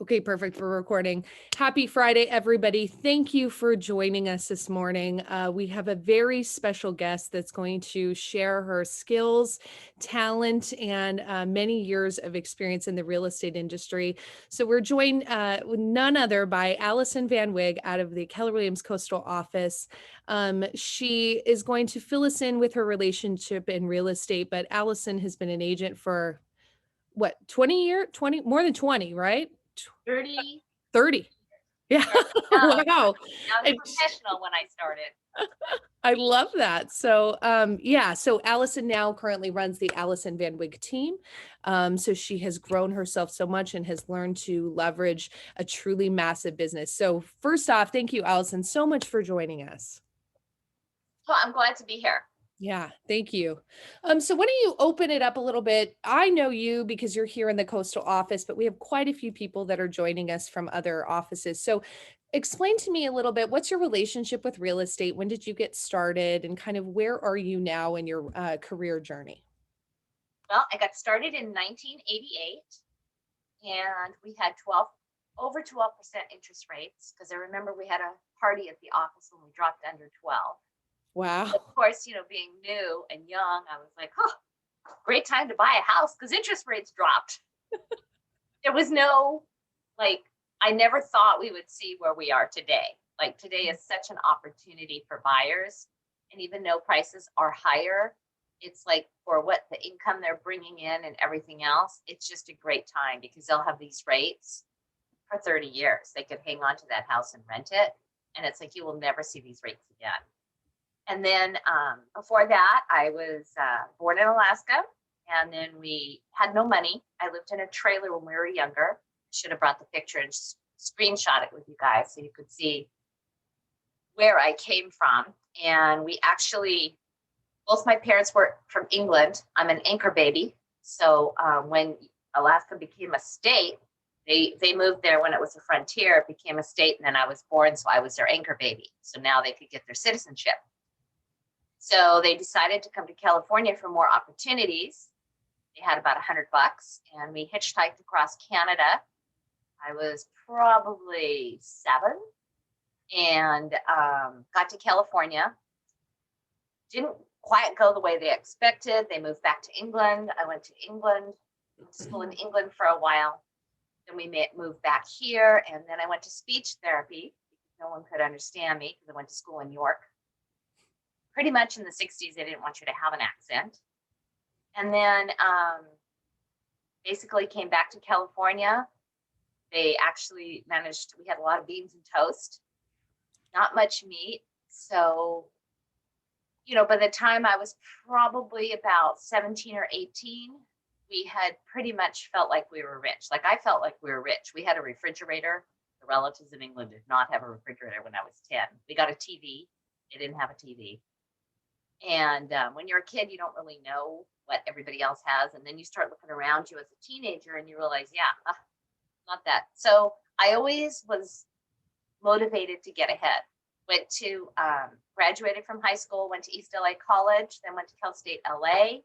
Okay, perfect for recording. Happy Friday, everybody. Thank you for joining us this morning. We have a very special guest that's going to share her skills, talent, and many years of experience in the real estate industry. So we're joined with none other by Allison Van Wig out of the Keller Williams Coastal Office. She is going to fill us in with her relationship in real estate, but Allison has been an agent for what, 20 years, 20, more than 20, right? 30. 30. Yeah. Very young. Wow. Young And professional when I started. I love that. So, yeah. So Allison now currently runs the Allison Van Wig team. So she has grown herself so much and has learned to leverage a truly massive business. So first off, thank you, Allison, so much for joining us. Well, I'm glad to be here. Yeah, thank you. So why don't you open it up a little bit? I know you because you're here in the coastal office, but we have quite a few people that are joining us from other offices. So explain to me a little bit, what's your relationship with real estate? When did you get started and kind of where are you now in your career journey? Well, I got started in 1988 and we had over 12% interest rates because I remember we had a party at the office when we dropped under 12. Of Wow. course, being new and young, I was like, oh, great time to buy a house because interest rates dropped. There was no, like, I never thought we would see where we are today. Like, today is such an opportunity for buyers. And even though prices are higher, it's like for what the income they're bringing in and everything else, it's just a great time because they'll have these rates for 30 years. They could hang on to that house and rent it. And it's like you will never see these rates again. And then before that, I was born in Alaska. And then we had no money. I lived in a trailer when we were younger. Should have brought the picture and screenshot it with you guys so you could see where I came from. And we actually, both my parents were from England. I'm an anchor baby. So when Alaska became a state, they moved there when it was a frontier. It became a state, and then I was born, so I was their anchor baby. So now they could get their citizenship. So they decided to come to California for more opportunities. They had about $100, and we hitchhiked across Canada. I was probably 7, and got to California. Didn't quite go the way they expected. They moved back to England. I went to England, went to school in England for a while. Then we moved back here, and then I went to speech therapy because no one could understand me because I went to school in New York. Pretty much in the 60s, they didn't want you to have an accent. And then basically came back to California. They actually managed, we had a lot of beans and toast, not much meat. So, by the time I was probably about 17 or 18, we had pretty much felt like we were rich. Like I felt like we were rich. We had a refrigerator. The relatives in England did not have a refrigerator when I was 10. We got a TV. They didn't have a TV. And when you're a kid, you don't really know what everybody else has. And then you start looking around you as a teenager and you realize, yeah, not that. So I always was motivated to get ahead. Went to, graduated from high school, went to East LA College, then went to Cal State LA.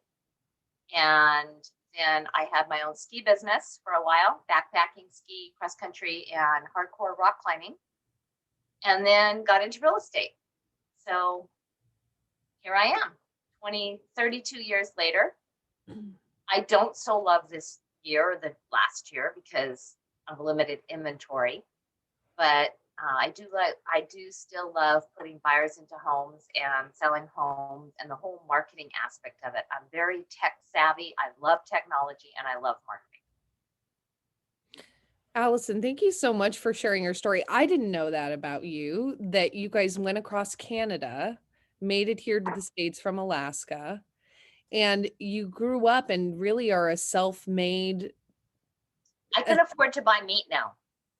And then I had my own ski business for a while, backpacking, ski, cross country, and hardcore rock climbing. And then got into real estate. So here I am, 32 years later. I don't so love this year or the last year because of limited inventory, but I do still love putting buyers into homes and selling homes and the whole marketing aspect of it. I'm very tech savvy. I love technology and I love marketing. Allison, thank you so much for sharing your story. I didn't know that about you, that you guys went across Canada, made it here to the States from Alaska, and you grew up and really are a self-made. I can afford to buy meat now.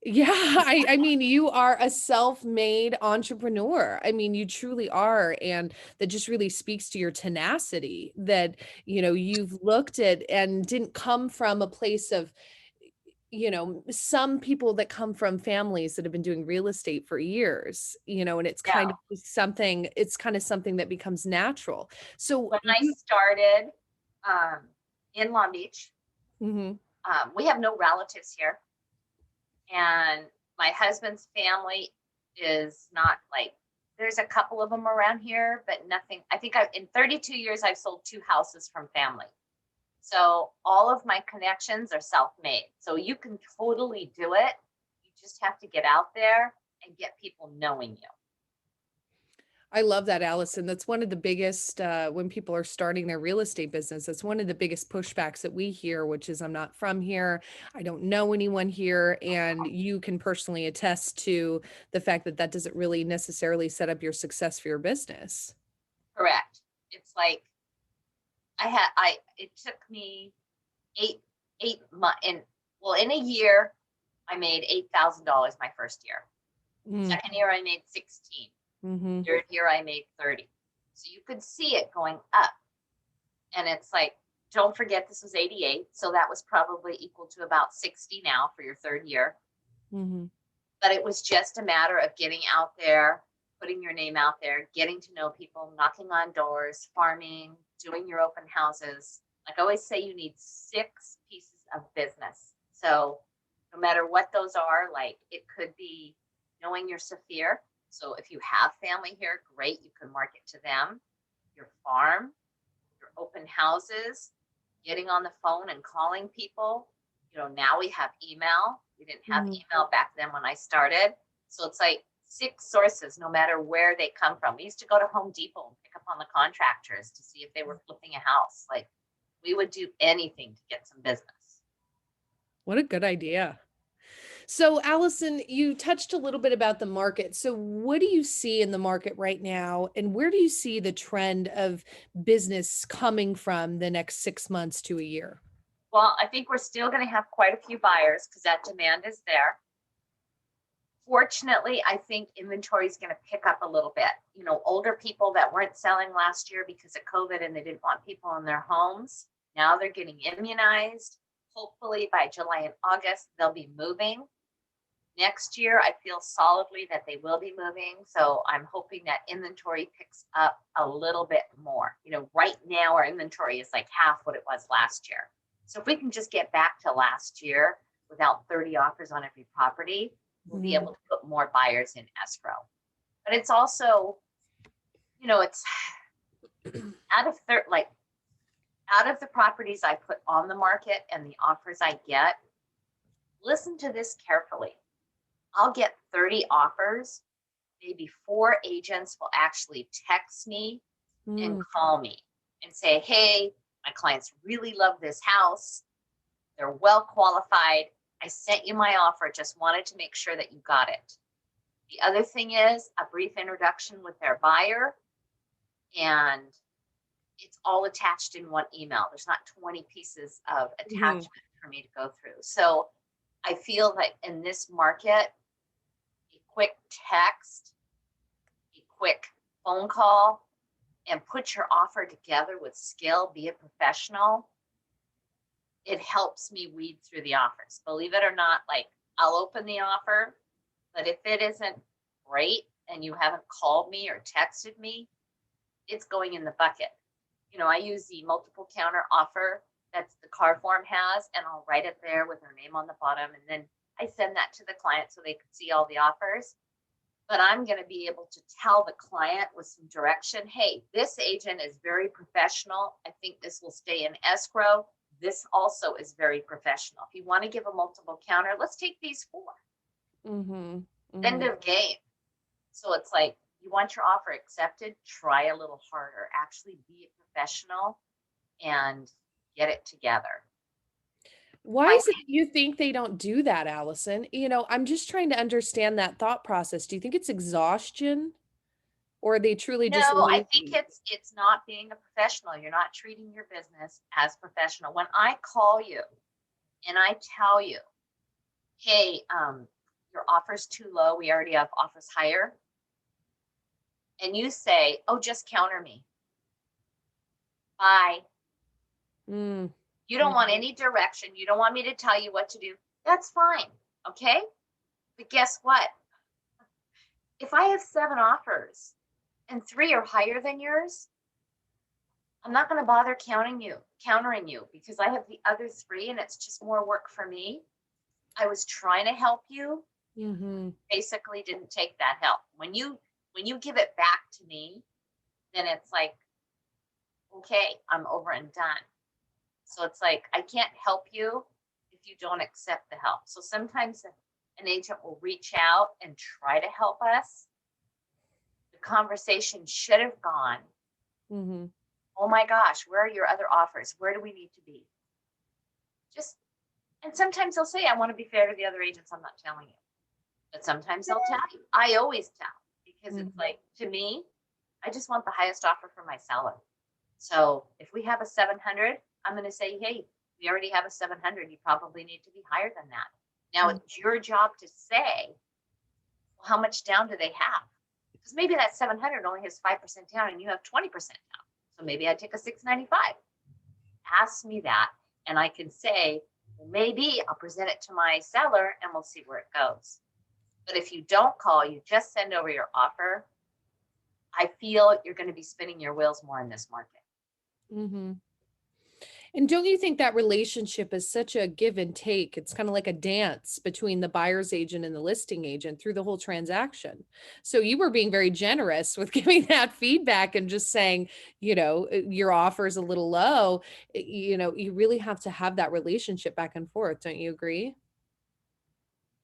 Yeah, I mean, you are a self-made entrepreneur. I mean, you truly are. And that just really speaks to your tenacity that, you've looked at and didn't come from a place of, some people that come from families that have been doing real estate for years, and it's kind No. of something that becomes natural. So When I started in Long Beach, Mhm. we have no relatives here. And my husband's family is not like, there's a couple of them around here, but nothing. I think in 32 years, I've sold 2 houses from family. So all of my connections are self-made. So you can totally do it. You just have to get out there and get people knowing you. I love that, Allison. That's one of the biggest, when people are starting their real estate business, that's one of the biggest pushbacks that we hear, which is I'm not from here. I don't know anyone here. And you can personally attest to the fact that that doesn't really necessarily set up your success for your business. Correct. It's like it took me eight months in a year, I made $8,000 my first year. Second year, I made 16. Third year, I made 30. So you could see it going up. And it's like, don't forget, this was 88. So that was probably equal to about 60 now for your third year. But it was just a matter of getting out there, putting your name out there, getting to know people, knocking on doors, farming, doing your open houses. Like I always say, you need 6 pieces of business. So no matter what those are, like it could be knowing your sphere. So if you have family here, great, you can market to them. Your farm, your open houses, getting on the phone and calling people. You know, now we have email. We didn't have email back then when I started. So it's like 6 sources, no matter where they come from. We used to go to Home Depot and pick up on the contractors to see if they were flipping a house. Like we would do anything to get some business. What a good idea. So, Allison, you touched a little bit about the market. So, what do you see in the market right now? And where do you see the trend of business coming from the next 6 months to a year? Well, I think we're still going to have quite a few buyers because that demand is there. Fortunately, I think inventory is going to pick up a little bit. You know, older people that weren't selling last year because of COVID and they didn't want people in their homes, now they're getting immunized. Hopefully by July and August, they'll be moving. Next year, I feel solidly that they will be moving. So I'm hoping that inventory picks up a little bit more. You know, right now our inventory is like half what it was last year. So if we can just get back to last year without 30 offers on every property, we'll be able to put more buyers in escrow. But it's also, you know, it's out of the properties I put on the market and the offers I get, listen to this carefully. I'll get 30 offers. Maybe 4 agents will actually text me and call me and say, hey, my clients really love this house. They're well qualified. I sent you my offer. Just wanted to make sure that you got it. The other thing is a brief introduction with their buyer, and it's all attached in one email. There's not 20 pieces of attachment for me to go through. So I feel like in this market, a quick text, a quick phone call, and put your offer together with skill, be a professional. It helps me weed through the offers. Believe it or not, like I'll open the offer, but if it isn't great and you haven't called me or texted me, it's going in the bucket. You know, I use the multiple counter offer that's the car form has, and I'll write it there with her name on the bottom. And then I send that to the client so they can see all the offers. But I'm going to be able to tell the client with some direction, hey, this agent is very professional. I think this will stay in escrow. This also is very professional. If you want to give a multiple counter, let's take these 4. End of game. So it's like, you want your offer accepted, try a little harder. Actually be a professional and get it together. Why is it you think they don't do that, Allison? You know, I'm just trying to understand that thought process. Do you think it's exhaustion? Or are they truly just No, I think lazy? it's not being a professional. You're not treating your business as professional. When I call you and I tell you, hey, your offer's too low, we already have offers higher, and you say, oh, just counter me. Bye. You don't want any direction. You don't want me to tell you what to do. That's fine. Okay. But guess what? If I have 7 offers and 3 are higher than yours, I'm not going to bother countering you because I have the other 3 and it's just more work for me. I was trying to help you, Mm-hmm. basically didn't take that help. When you give it back to me, then it's like, okay, I'm over and done. So it's like I can't help you if you don't accept the help. So sometimes an agent will reach out and try to help us. The conversation should have gone, Mm-hmm. oh my gosh, where are your other offers? Where do we need to be? Just, and sometimes they'll say, I want to be fair to the other agents. I'm not telling you. But sometimes they'll tell you. I always tell, because it's Mm-hmm. like, to me, I just want the highest offer for my seller. So if we have a 700, I'm going to say, hey, we already have a 700. You probably need to be higher than that. Now it's your job to say, well, how much down do they have? Because maybe that 700 only has 5% down and you have 20% down. So maybe I take a 695. Ask me that, and I can say, well, maybe I'll present it to my seller and we'll see where it goes. But if you don't call, you just send over your offer, I feel you're going to be spinning your wheels more in this market. Mm-hmm. And don't you think that relationship is such a give and take? It's kind of like a dance between the buyer's agent and the listing agent through the whole transaction. So you were being very generous with giving that feedback and just saying, your offer is a little low. You really have to have that relationship back and forth. Don't you agree?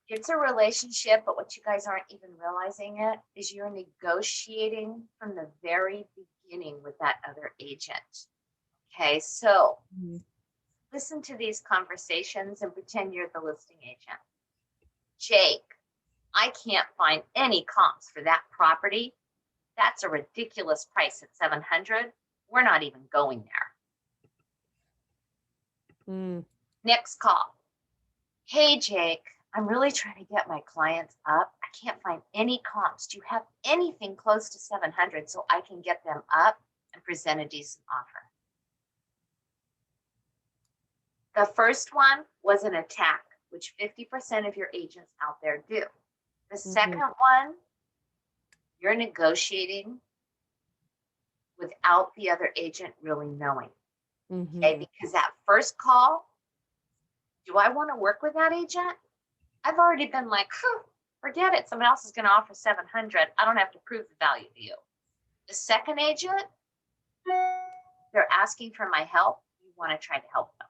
It's a relationship, but what you guys aren't even realizing it is you're negotiating from the very beginning with that other agent. Okay, so Mhm. listen to these conversations and pretend you're the listing agent. Jake, I can't find any comps for that property. That's a ridiculous price at 700. We're not even going there. Mm. Next call. Hey, Jake, I'm really trying to get my clients up. I can't find any comps. Do you have anything close to 700 so I can get them up and present a decent offer? The first one was an attack, which 50% of your agents out there do. The second one, you're negotiating without the other agent really knowing. Mm-hmm. Okay, because that first call, do I want to work with that agent? I've already been like, forget it. Someone else is going to offer 700. I don't have to prove the value to you. The second agent, they're asking for my help. You want to try to help them.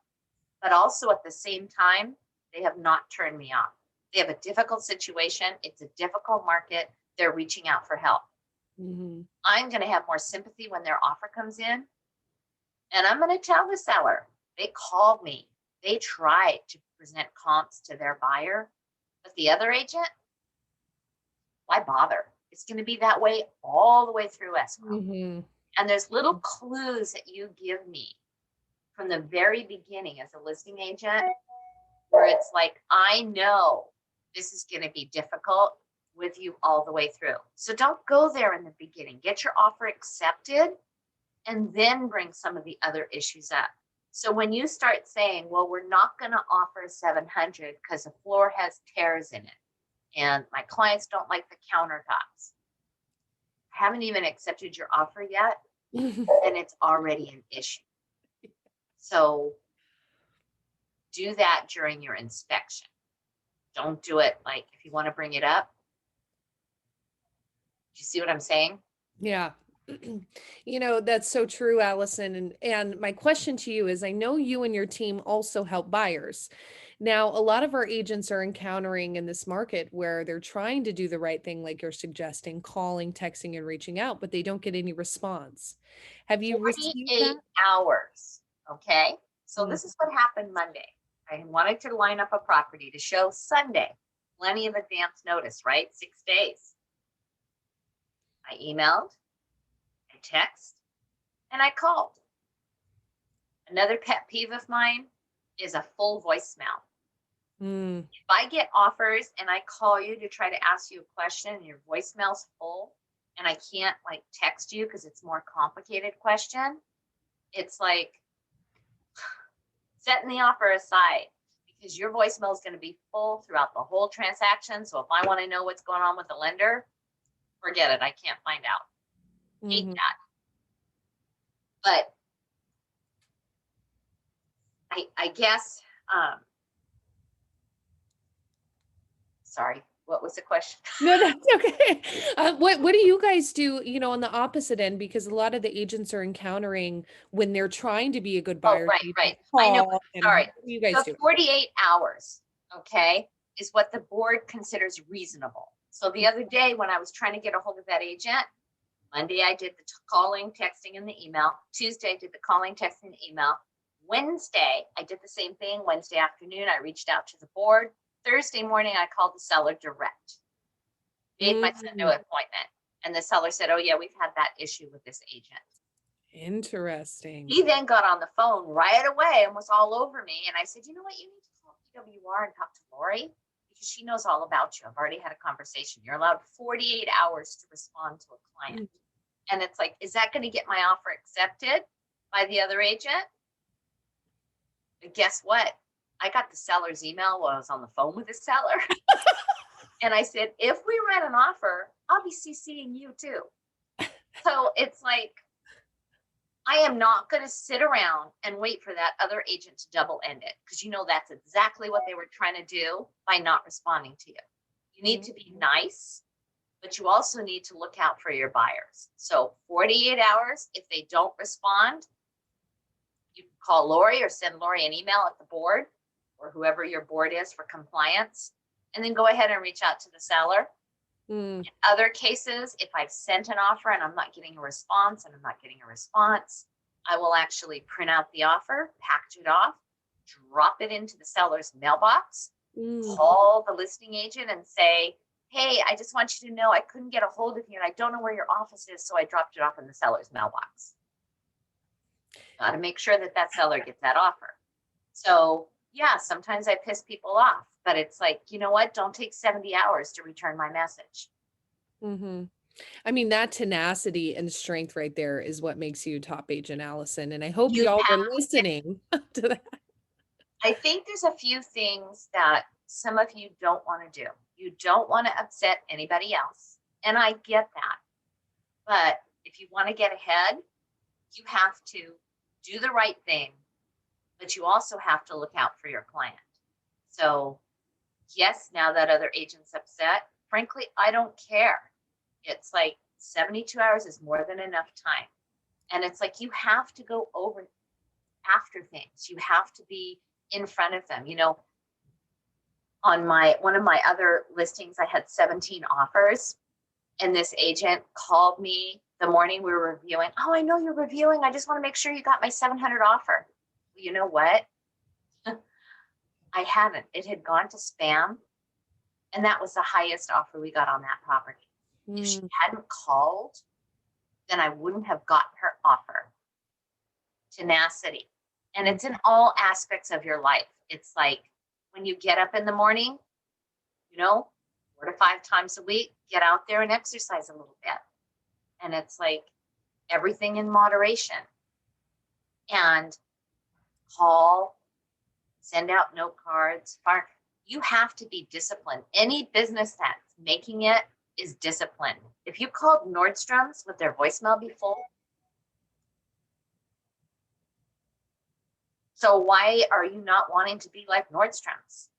But also at the same time, they have not turned me off. They have a difficult situation. It's a difficult market. They're reaching out for help. Mm-hmm. I'm going to have more sympathy when their offer comes in. And I'm going to tell the seller, they called me. They tried to present comps to their buyer. But the other agent, why bother? It's going to be that way all the way through escrow. Mm-hmm. And there's little clues that you give me from the very beginning as a listing agent, where it's like, I know this is going to be difficult with you all the way through. So don't go there in the beginning. Get your offer accepted and then bring some of the other issues up. So when you start saying, well, we're not going to offer 700 because the floor has tears in it and my clients don't like the countertops, I haven't even accepted your offer yet, and it's already an issue. So do that during your inspection. Don't do it like if you want to bring it up. Do you see what I'm saying? Yeah. That's so true, Allison. And my question to you is, I know you and your team also help buyers. Now, a lot of our agents are encountering in this market where they're trying to do the right thing, like you're suggesting, calling, texting, and reaching out, but they don't get any response. Have you received 48 that? hours. Okay. So Mm. this is what happened Monday. I wanted to line up a property to show Sunday. Plenty of advance notice, right? 6 days. I emailed, I text, and I called. Another pet peeve of mine is a full voicemail. Mm. If I get offers and I call you to try to ask you a question and your voicemail's full and I can't like text you because it's more complicated question, it's like setting the offer aside because your voicemail is going to be full throughout the whole transaction. So if I want to know what's going on with the lender, forget it. I can't find out. Hate Mhm. that. But I guess Sorry, what was the question? No, that's okay. What do you guys do, on the opposite end? Because a lot of the agents are encountering when they're trying to be a good Oh, buyer, right, they right. don't I know. call, and Sorry. what do you guys The do? 48 hours, okay, is what the board considers reasonable. So the other day when I was trying to get a hold of that agent, Monday I did the calling, texting, and the email. Tuesday I did the calling, texting, and email. Wednesday I did the same thing. Wednesday afternoon I reached out to the board. Thursday morning I called the seller direct. Made my new appointment. And the seller said, oh yeah, we've had that issue with this agent. Interesting. He then got on the phone right away and was all over me. And I said, you know what? You need to call PWR and talk to Lori because she knows all about you. I've already had a conversation. You're allowed 48 hours to respond to a client. And it's like, is that going to get my offer accepted by the other agent? But guess what? I got the seller's email while I was on the phone with the seller. And I said, if we write an offer, I'll be CCing you too. So it's like, I am not going to sit around and wait for that other agent to double end it because that's exactly what they were trying to do by not responding to you. You need to be nice, but you also need to look out for your buyers. So 48 hours, if they don't respond, you can call Lori or send Lori an email at the board or whoever your board is for compliance, and then go ahead and reach out to the seller. In other cases, if I've sent an offer and I'm not getting a response, I will actually print out the offer, package it off, drop it into the seller's mailbox, call the listing agent and say, hey, I just want you to know I couldn't get a hold of you and I don't know where your office is, so I dropped it off in the seller's mailbox. Got to make sure that seller gets that offer. So yeah, sometimes I piss people off, but it's like, you know what? Don't take 70 hours to return my message. I mean, that tenacity and strength right there is what makes you top agent, Allison. And I hope y'all are listening to that. I think there's a few things that some of you don't want to do. You don't want to upset anybody else. And I get that. But if you want to get ahead, you have to do the right thing, but you also have to look out for your client. So yes, now that other agent's upset, frankly, I don't care. It's like 72 hours is more than enough time. And it's like, you have to go over after things. You have to be in front of them. On one of my other listings, I had 17 offers, and this agent called me the morning we were reviewing. Oh, I know you're reviewing. I just want to make sure you got my 700 offer. Well, you know what? I haven't. It had gone to spam, and that was the highest offer we got on that property. If she hadn't called, then I wouldn't have gotten her offer. Tenacity. And it's in all aspects of your life. It's like when you get up in the morning, 4 to 5 times a week, get out there and exercise a little bit. And it's like everything in moderation. And call, send out note cards. You have to be disciplined. Any business that's making it is disciplined. If you called Nordstrom's, would their voicemail be full? So why are you not wanting to be like Nordstrom's?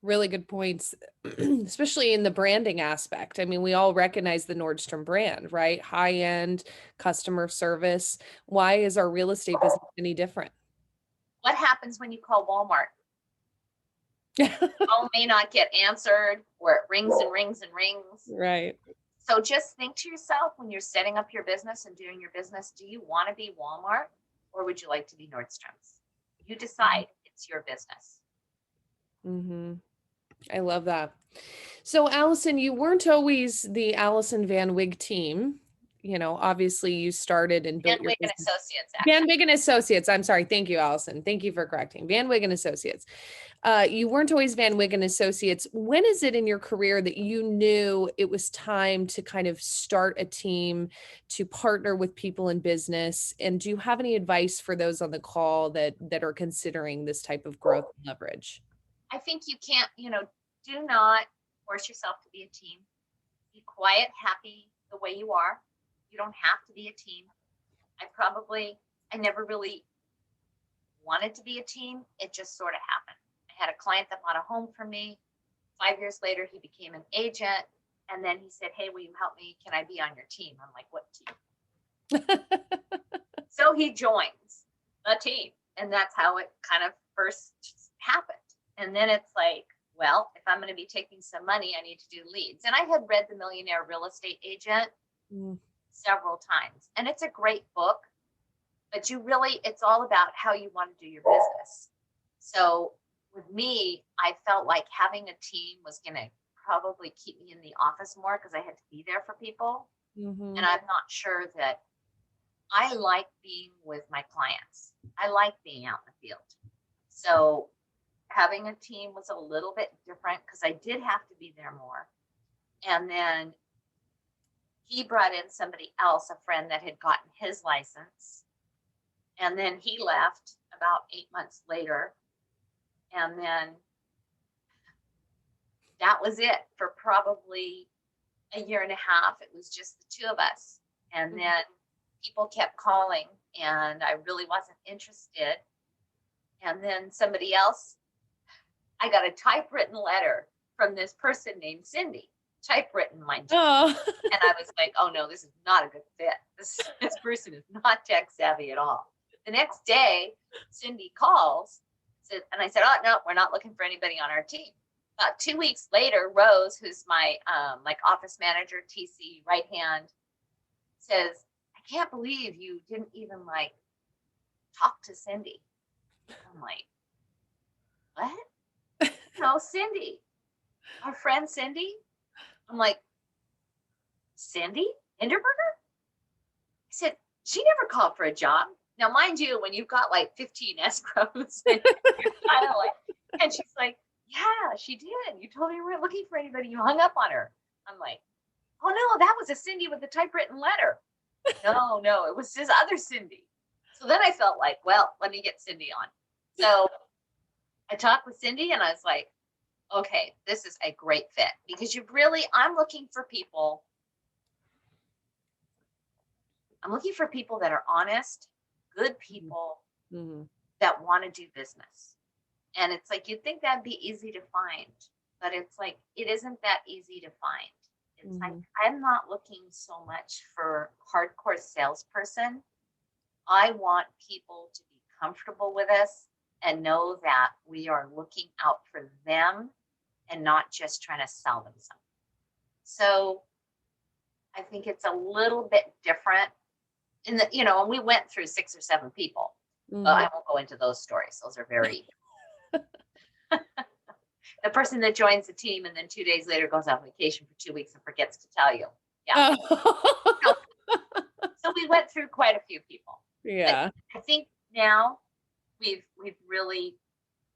Really good points, especially in the branding aspect. I mean, we all recognize the Nordstrom brand, right? High-end customer service. Why is our real estate business any different? What happens when you call Walmart? Phone may not get answered, or it rings and rings and rings. Right. So just think to yourself when you're setting up your business and doing your business, do you want to be Walmart or would you like to be Nordstrom's? You decide. It's your business. I love that. So Allison, you weren't always the Allison Van Wig team. Obviously you started and built Van your Wig and business. Associates. Actually. Van Wig and Associates. I'm sorry. Thank you, Allison. Thank you for correcting. Van Wig and Associates. You weren't always Van Wig and Associates. When is it in your career that you knew it was time to kind of start a team, to partner with people in business? And do you have any advice for those on the call that are considering this type of growth and leverage? I think you can't, do not force yourself to be a team. Be quiet, happy the way you are. You don't have to be a team. I never really wanted to be a team. It just sort of happened. I had a client that bought a home from me. 5 years later, he became an agent. And then he said, hey, will you help me? Can I be on your team? I'm like, what team? So he joins the team. And that's how it kind of first happened. And then it's like, well, if I'm going to be taking some money, I need to do leads. And I had read The Millionaire Real Estate Agent several times. And it's a great book, but it's all about how you want to do your business. So with me, I felt like having a team was going to probably keep me in the office more because I had to be there for people. And I'm not sure that I like being with my clients. I like being out in the field. So having a team was a little bit different because I did have to be there more. And then he brought in somebody else, a friend that had gotten his license. And then he left about 8 months later. And then that was it for probably a year and a half. It was just the two of us. And then people kept calling and I really wasn't interested. And then somebody else, I got a typewritten letter from this person named Cindy, typewritten, mind you. Oh. And I was like, oh no, this is not a good fit. This person is not tech savvy at all. The next day, Cindy calls, and I said, oh no, we're not looking for anybody on our team. About 2 weeks later, Rose, who's my like office manager, TC right hand, says, I can't believe you didn't even like talk to Cindy. I'm like, what? No, Cindy, our friend Cindy. I'm like, Cindy Hinderberger? I said, she never called for a job. Now, mind you, when you've got like 15 escrows, and you're kind of like, and she's like, yeah, she did. You told me you weren't looking for anybody. You hung up on her. I'm like, oh no, that was a Cindy with a typewritten letter. No, it was this other Cindy. So then I felt like, well, let me get Cindy on. So I talked with Cindy and I was like, okay, this is a great fit because I'm looking for people that are honest, good people that want to do business. And it's like, you'd think that'd be easy to find, but it's like, it isn't that easy to find. It's like, I'm not looking so much for hardcore salesperson. I want people to be comfortable with us and know that we are looking out for them and not just trying to sell them something. So I think it's a little bit different and we went through 6 or 7 people. I won't go into those stories. Those are very, the person that joins the team and then 2 days later goes on vacation for 2 weeks and forgets to tell you. Yeah. Oh. So we went through quite a few people. Yeah. But I think now we've really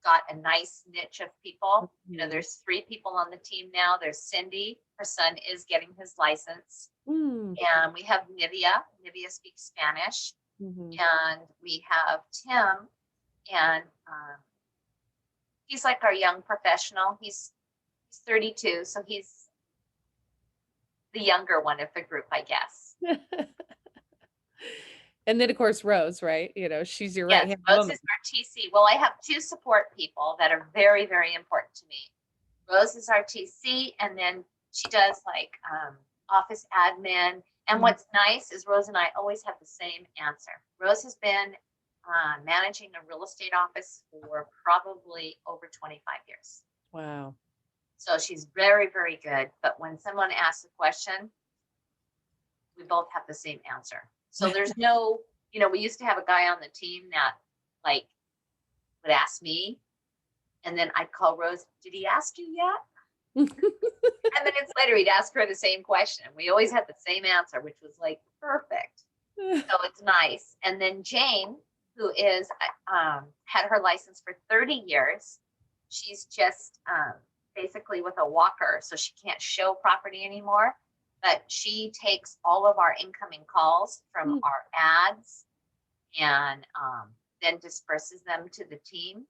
got a nice niche of people. There's 3 people on the team now. There's Cindy, her son is getting his license. And we have Nivea. Nivea speaks Spanish. And we have Tim, and he's like our young professional. He's 32, so he's the younger one of the group, I guess. And then of course Rose, right? She's your Yes, right hand Rose woman. is our TC. Well, I have 2 support people that are very, very important to me. Rose is our TC, and then she does like office admin. And what's nice is Rose and I always have the same answer. Rose has been managing a real estate office for probably over 25 years. Wow. So she's very, very good. But when someone asks a question, we both have the same answer. So there's no, we used to have a guy on the team that like would ask me, and then I'd call Rose, did he ask you yet? And minutes later, he'd ask her the same question. We always had the same answer, which was like perfect. So it's nice. And then Jane, who is had her license for 30 years, she's just basically with a walker, so she can't show property anymore. But she takes all of our incoming calls from our ads and then disperses them to the team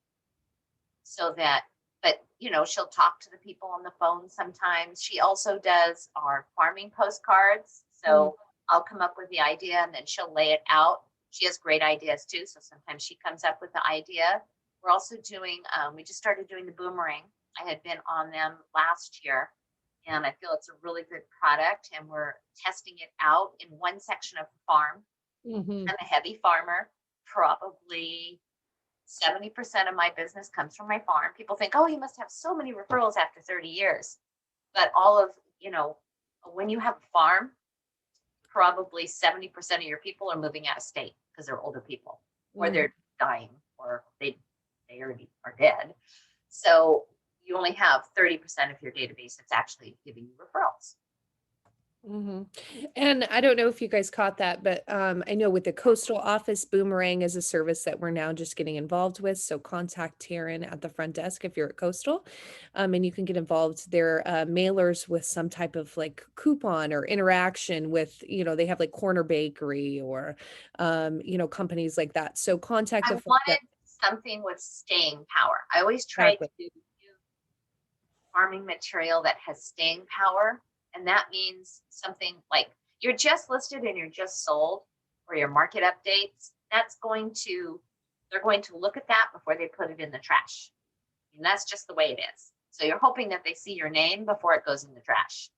so that. But, she'll talk to the people on the phone sometimes. She also does our farming postcards. So I'll come up with the idea and then she'll lay it out. She has great ideas too. So sometimes she comes up with the idea We're also doing, we just started doing the Boomerang. I had been on them last year, and I feel it's a really good product, and we're testing it out in one section of the farm. Mm-hmm. I'm a heavy farmer. Probably 70% of my business comes from my farm. People think, oh, you must have so many referrals after 30 years. But all of, when you have a farm, probably 70% of your people are moving out of state because they're older people, or they're dying, or they already are dead. So you only have 30% of your database that's actually giving you referrals. Mm-hmm. And I don't know if you guys caught that, but I know with the coastal office, Boomerang is a service that we're now just getting involved with. So contact Taryn at the front desk if you're at Coastal, and you can get involved. They're mailers with some type of like coupon or interaction with, they have like Corner Bakery or, companies like that. So contact I the front desk. wanted something with staying power. I always try to do farming material that has staying power. And that means something like you're just listed and you're just sold, or your market updates. They're going to look at that before they put it in the trash. And that's just the way it is. So you're hoping that they see your name before it goes in the trash.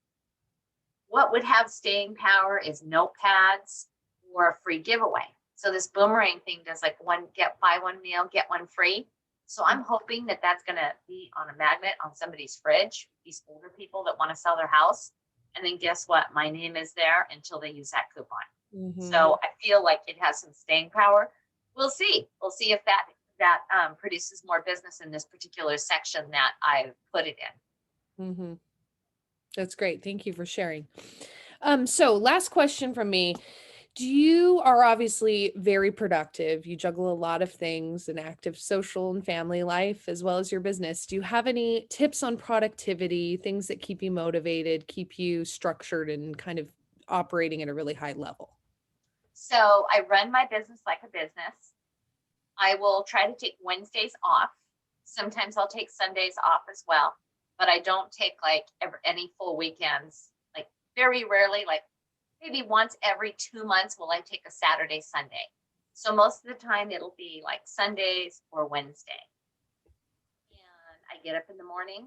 What would have staying power is notepads or a free giveaway. So this Boomerang thing does like buy one meal, get one free. So I'm hoping that that's going to be on a magnet on somebody's fridge, these older people that want to sell their house. And then guess what? My name is there until they use that coupon. Mm-hmm. So I feel like it has some staying power. We'll see. We'll see if that produces more business in this particular section that I put it in. Mm-hmm. That's great. Thank you for sharing. So last question from me. You are obviously very productive. You juggle a lot of things, an active social and family life, as well as your business. Do you have any tips on productivity, things that keep you motivated, keep you structured and kind of operating at a really high level? So I run my business like a business. I will try to take Wednesdays off. Sometimes I'll take Sundays off as well, but I don't take any full weekends, like very rarely, like maybe once every 2 months will I take a Saturday, Sunday. So most of the time it'll be like Sundays or Wednesday. And I get up in the morning,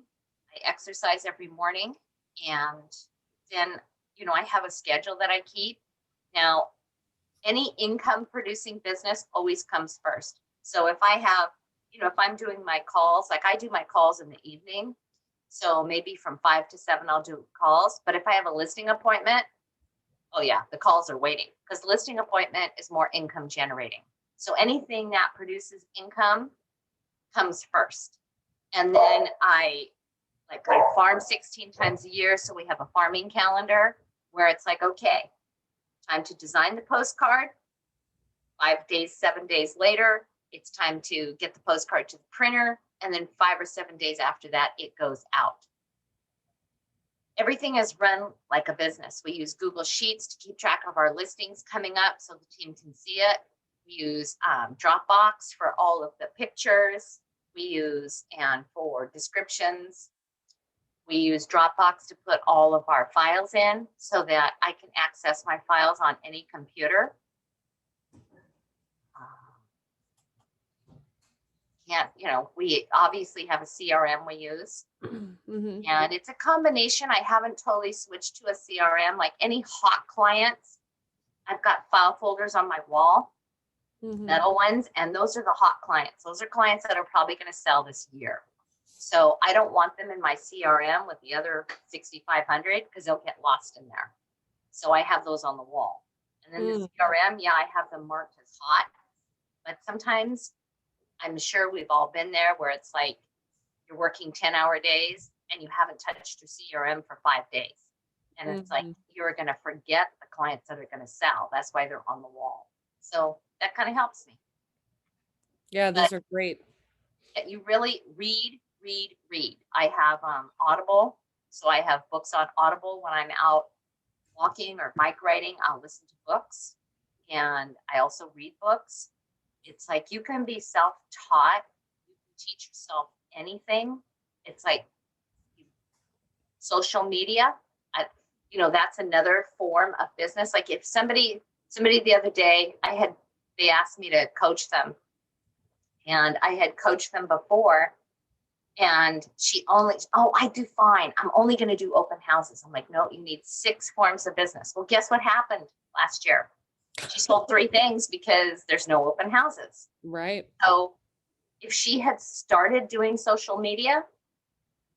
I exercise every morning, and then, I have a schedule that I keep. Now, any income producing business always comes first. So if I have, if I'm doing my calls, like I do my calls in the evening. So maybe from 5 to 7, I'll do calls. But if I have a listing appointment, oh yeah, the calls are waiting, because listing appointment is more income generating. So anything that produces income comes first. And then I farm 16 times a year. So we have a farming calendar where it's like, okay, time to design the postcard. 5 days, 7 days later, it's time to get the postcard to the printer. And then 5 or 7 days after that, it goes out. Everything is run like a business. We use Google Sheets to keep track of our listings coming up so the team can see it. We use Dropbox for all of the pictures. We use, and for descriptions, we use Dropbox to put all of our files in so that I can access my files on any computer. We obviously have a CRM we use. Mm-hmm. And it's a combination. I haven't totally switched to a CRM. Like any hot clients, I've got file folders on my wall, metal ones, and those are the hot clients. Those are clients that are probably going to sell this year. So I don't want them in my CRM with the other 6,500 because they'll get lost in there. So I have those on the wall. And then the CRM, I have them marked as hot. But sometimes I'm sure we've all been there where it's like you're working 10-hour days and you haven't touched your CRM for 5 days. And it's like you're going to forget the clients that are going to sell. That's why they're on the wall. So that kind of helps me. Yeah, those are great. You really read. I have Audible. So I have books on Audible when I'm out walking or bike riding. I'll listen to books. And I also read books. It's like you can be self-taught. You can teach yourself anything. It's like social media. That's another form of business. Like if somebody the other day, they asked me to coach them. And I had coached them before. And she only, oh, I do fine. I'm only going to do open houses. I'm like, no, you need 6 forms of business. Well, guess what happened last year? She sold 3 things because there's no open houses. Right. So if she had started doing social media,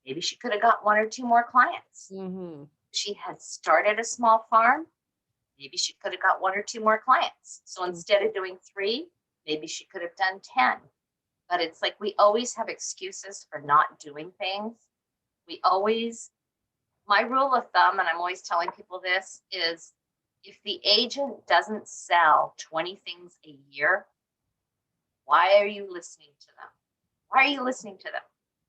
maybe she could have got 1 or 2 more clients. Mm-hmm. She had started a small farm, maybe she could have got 1 or 2 more clients. So instead of doing 3, maybe she could have done 10. But it's like we always have excuses for not doing things. My rule of thumb, and I'm always telling people this, is if the agent doesn't sell 20 things a year, why are you listening to them? Why are you listening to them?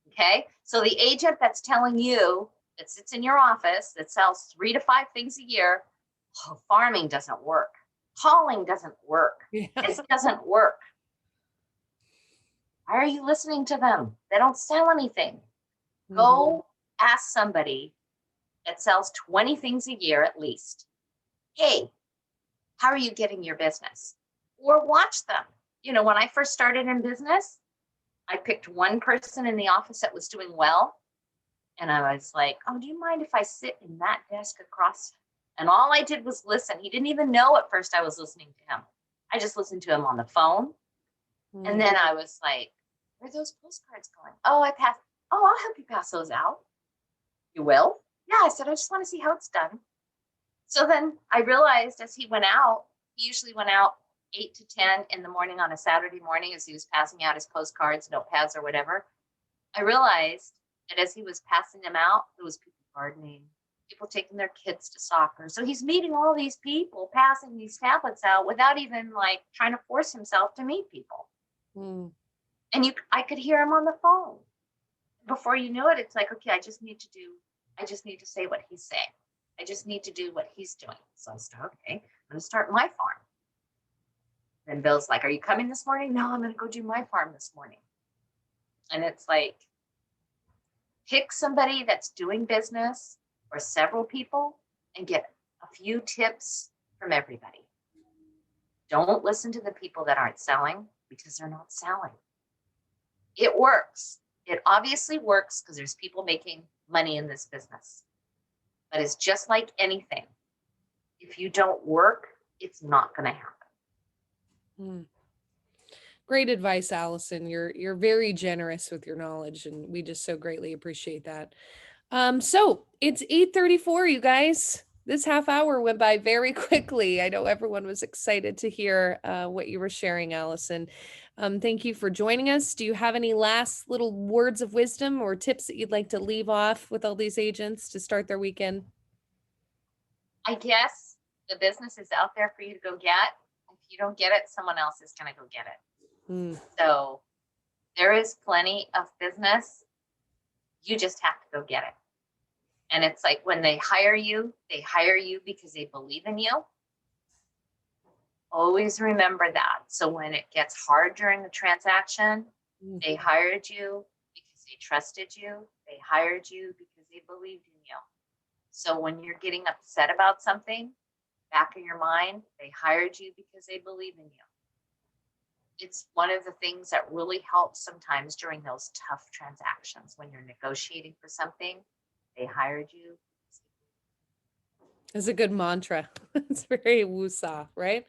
Okay. So the agent that's telling you, that sits in your office, that sells 3 to 5 things a year, oh, farming doesn't work. Calling doesn't work. Yeah. This doesn't work. Why are you listening to them? They don't sell anything. Mm-hmm. Go ask somebody that sells 20 things a year at least. Hey, how are you getting your business? Or watch them. You know, when I first started in business, I picked one person in the office that was doing well. And I was like, oh, do you mind if I sit in that desk across? And all I did was listen. He didn't even know at first I was listening to him. I just listened to him on the phone. Mm-hmm. And then I was like, where are those postcards going? Oh, I'll help you pass those out. You will? Yeah, I said, I just want to see how it's done. So then I realized as he went out, he usually went out 8 to 10 in the morning on a Saturday morning as he was passing out his postcards, notepads, or whatever. I realized that as he was passing them out, there was people gardening, people taking their kids to soccer. So he's meeting all these people, passing these tablets out without even like trying to force himself to meet people. Mm. And I could hear him on the phone. Before you knew it, it's like, okay, I just need to say what he's saying. I just need to do what he's doing. So I said, okay, I'm going to start my farm. Then Bill's like, are you coming this morning? No, I'm going to go do my farm this morning. And it's like, pick somebody that's doing business or several people and get a few tips from everybody. Don't listen to the people that aren't selling because they're not selling. It works. It obviously works because there's people making money in this business. But it's just like anything. If you don't work, it's not going to happen. Mm. Great advice, Allison. You're very generous with your knowledge, and we just so greatly appreciate that. So it's 8:34, you guys. This half hour went by very quickly. I know everyone was excited to hear what you were sharing, Allison. Thank you for joining us. Do you have any last little words of wisdom or tips that you'd like to leave off with all these agents to start their weekend? I guess the business is out there for you to go get. If you don't get it, someone else is going to go get it. Mm. So there is plenty of business. You just have to go get it. And it's like when they hire you because they believe in you. Always remember that. So when it gets hard during the transaction, they hired you because they trusted you. They hired you because they believed in you. So when you're getting upset about something, back of your mind, they hired you because they believe in you. It's one of the things that really helps sometimes during those tough transactions when you're negotiating for something. They hired you. It's a good mantra. It's very woo-saw, right?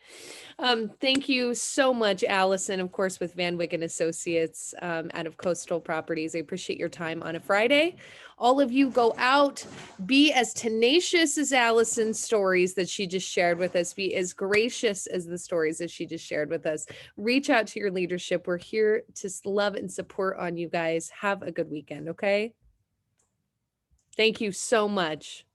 Thank you so much, Allison, of course, with Van Wig and Associates out of Coastal Properties. I appreciate your time on a Friday. All of you go out, be as tenacious as Allison's stories that she just shared with us, be as gracious as the stories that she just shared with us. Reach out to your leadership. We're here to love and support on you guys. Have a good weekend, okay? Thank you so much.